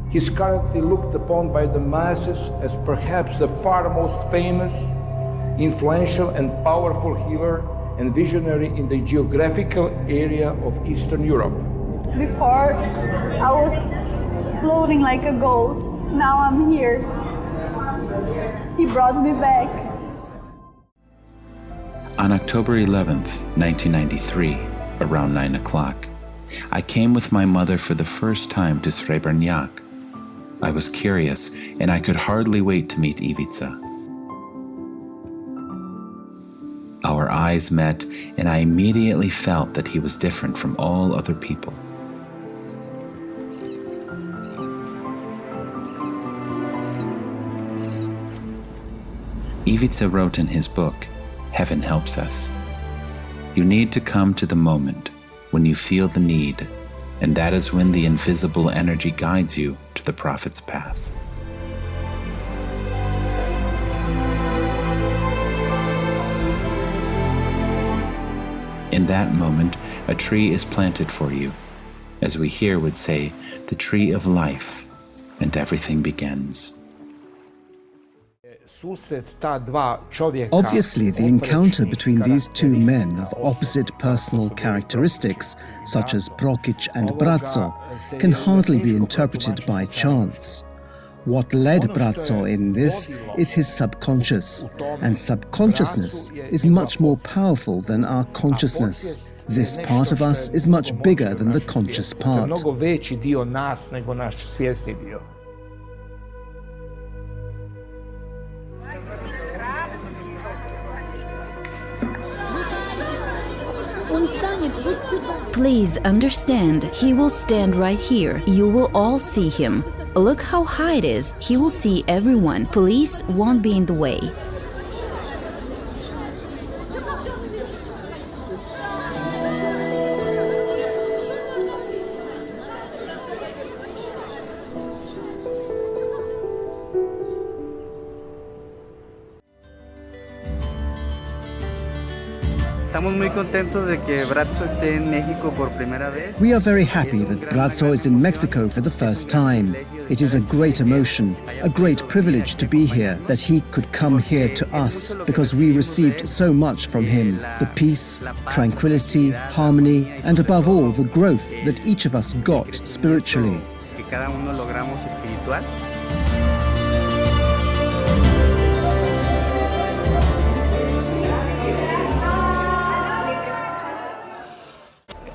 He's currently looked upon by the masses as perhaps the far most famous, influential and powerful healer and visionary in the geographical area of Eastern Europe. Before, I was floating like a ghost. Now I'm here. He brought me back. On October 11th, 1993, around 9 o'clock, I came with my mother for the first time to Srebrenic. I was curious, and I could hardly wait to meet Ivica. Our eyes met, and I immediately felt that he was different from all other people. Ivica wrote in his book, Heaven Helps Us, "You need to come to the moment when you feel the need, and that is when the invisible energy guides you to the prophet's path." In that moment, a tree is planted for you. As we here would say, the tree of life, and everything begins. Obviously, the encounter between these two men of opposite personal characteristics, such as Prokic and Braco, can hardly be interpreted by chance. What led Braco in this is his subconscious, and subconsciousness is much more powerful than our consciousness. This part of us is much bigger than the conscious part. Please understand, he will stand right here. You will all see him. Look how high it is. He will see everyone. Police won't be in the way. We are very happy that Braco is in Mexico for the first time. It is a great emotion, a great privilege to be here, that he could come here to us, because we received so much from him. The peace, tranquility, harmony, and above all, the growth that each of us got spiritually.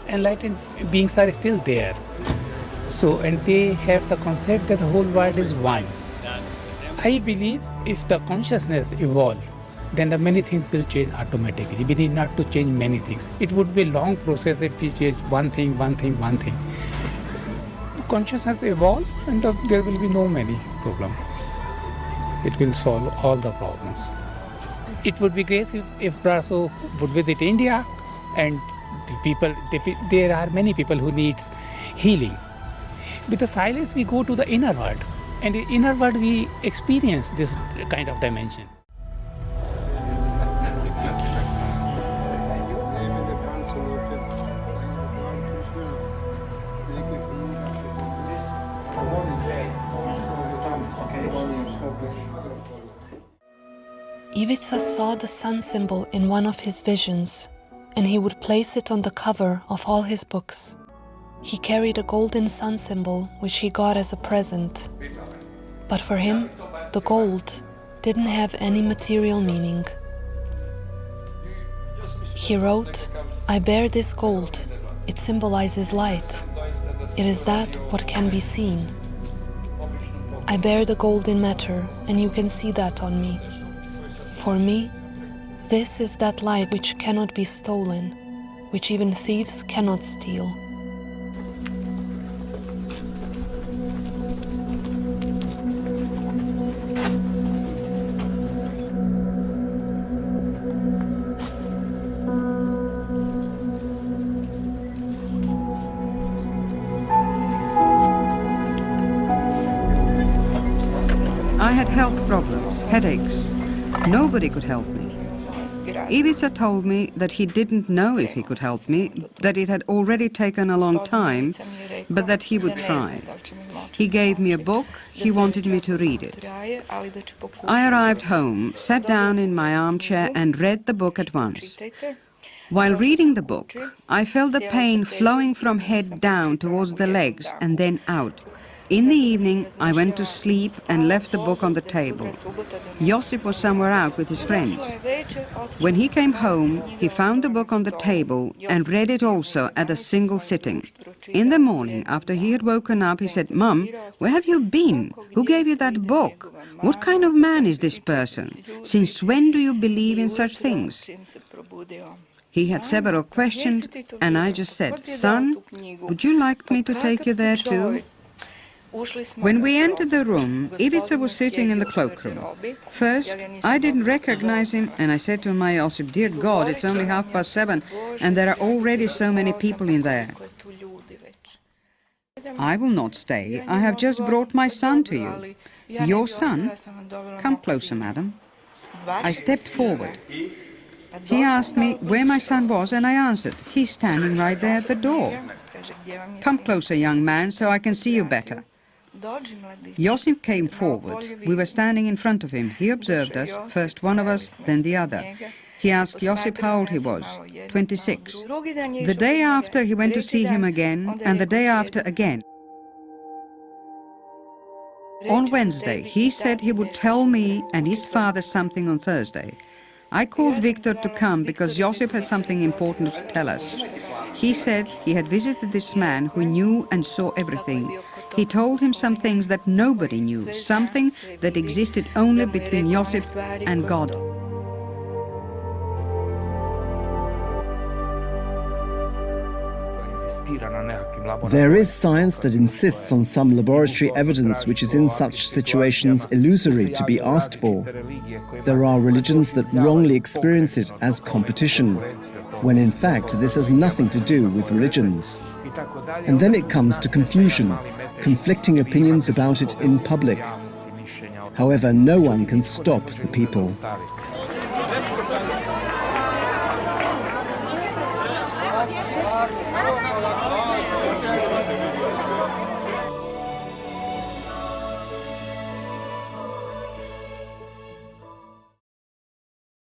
Enlightened beings are still there. So, and they have the concept that the whole world is one. I believe if the consciousness evolves, then the many things will change automatically. We need not to change many things. It would be a long process if we change one thing. Consciousness evolve, and there will be no many problem. It will solve all the problems. It would be great if Braco would visit India, and there are many people who needs healing. With the silence, we go to the inner world, and in the inner world, we experience this kind of dimension. Ivica saw the sun symbol in one of his visions, and he would place it on the cover of all his books. He carried a golden sun symbol, which he got as a present. But for him, the gold didn't have any material meaning. He wrote, "I bear this gold. It symbolizes light. It is that what can be seen. I bear the golden matter, and you can see that on me. For me, this is that light which cannot be stolen, which even thieves cannot steal." I had health problems, headaches. Nobody could help me. Ivica told me that he didn't know if he could help me, that it had already taken a long time, but that he would try. He gave me a book, he wanted me to read it. I arrived home, sat down in my armchair and read the book at once. While reading the book, I felt the pain flowing from head down towards the legs and then out. In the evening, I went to sleep and left the book on the table. Josip was somewhere out with his friends. When he came home, he found the book on the table and read it also at a single sitting. In the morning, after he had woken up, he said, "Mum, where have you been? Who gave you that book? What kind of man is this person? Since when do you believe in such things?" He had several questions, and I just said, "Son, would you like me to take you there too?" When we entered the room, Ivica was sitting in the cloakroom. First, I didn't recognize him, and I said to my Josip, "Dear God, it's only 7:30, and there are already so many people in there." "I will not stay. I have just brought my son to you." "Your son? Come closer, madam." I stepped forward. He asked me where my son was, and I answered, "He's standing right there at the door." "Come closer, young man, so I can see you better." Josip came forward. We were standing in front of him. He observed us, first one of us, then the other. He asked Josip how old he was. 26. The day after, he went to see him again, and the day after again. On Wednesday, he said he would tell me and his father something on Thursday. I called Victor to come because Josip has something important to tell us. He said he had visited this man who knew and saw everything. He told him some things that nobody knew, something that existed only between Josip and God. There is science that insists on some laboratory evidence which is in such situations illusory to be asked for. There are religions that wrongly experience it as competition, when in fact this has nothing to do with religions. And then it comes to confusion, conflicting opinions about it in public. However, no one can stop the people.